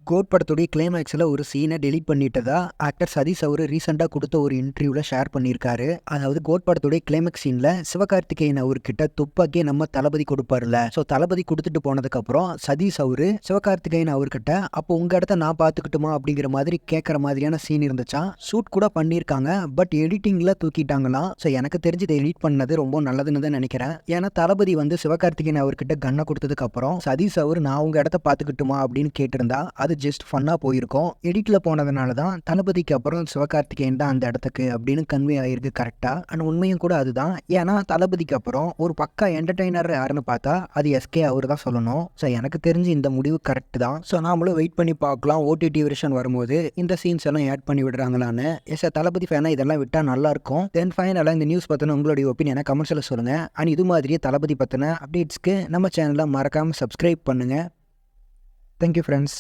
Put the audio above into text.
Code படத்துடைய கிளைமேக்ஸில் ஒரு சீனை டெலிட் பண்ணிட்டதா ஆக்டர் சதீஷ் அவர் ரீசெண்டாக கொடுத்த ஒரு இன்டர்வியூவில் ஷேர் பண்ணியிருக்காரு. அதாவது கோட் படத்துடைய கிளைமேக்ஸ் சீனில் சிவகார்த்திகேயன் அவர்கிட்ட துப்பாக்கி நம்ம தளபதி கொடுப்பார்ல, ஸோ தளபதி கொடுத்துட்டு போனதுக்கப்புறம் சதீஷ் அவரு சிவகார்த்திகேயன் அவர்கிட்ட அப்போ உங்கள் இடத்த நான் பார்த்துக்கிட்டுமா அப்படிங்கிற மாதிரி கேட்குற மாதிரியான சீன் இருந்துச்சா. ஷூட் கூட பண்ணியிருக்காங்க, பட் எடிட்டிங்கில் தூக்கிட்டாங்களாம். ஸோ எனக்கு தெரிஞ்சு இதை எடிட் பண்ணது ரொம்ப நல்லதுன்னு தான் நினைக்கிறேன். ஏன்னா தளபதி வந்து சிவகார்த்திகேயன் அவர்கிட்ட கண்ணை கொடுத்ததுக்கப்புறம் சதீஷ் அவர் நான் உங்கள் இடத்த பார்த்துக்கிட்டுமா அப்படின்னு கேட்டிருந்தா அது ஜஸ்ட் ஃபன்னாக போயிருக்கும். எடிட்டில் போனதுனால தான் தளபதிக்கு அப்புறம் சிவகார்த்திகேயன் தான் அந்த இடத்துக்கு அப்படின்னு கன்வே ஆகிருக்கு கரெக்டாக. அண்ட் உண்மையும் கூட அதுதான். ஏன்னா தளபதிக்கு அப்புறம் ஒரு பக்கா என்டர்டெய்னர் யாருன்னு பார்த்தா அது எஸ்கே அவர் தான் சொல்லணும். ஸோ எனக்கு தெரிஞ்சு இந்த முடிவு கரெக்ட் தான். ஸோ நாமளும் வெயிட் பண்ணி பார்க்கலாம் ஓடிடி வெர்ஷன் வரும்போது இந்த சீன்ஸ் எல்லாம் ஆட் பண்ணி விடுறாங்களான்னு. எஸ் தளபதி ஃபேனா இதெல்லாம் விட்டால் நல்லாயிருக்கும். தென் ஃபைனலாக இந்த நியூஸ் பற்றின உங்களுடைய ஒப்பீனியனை கமெண்ட்ஸில் சொல்லுங்கள். அண்ட் இது மாதிரியே தளபதி பற்றின அப்டேட்ஸ்க்கு நம்ம சேனலை மறக்காமல் சப்ஸ்கிரைப் பண்ணுங்கள். Thank you friends.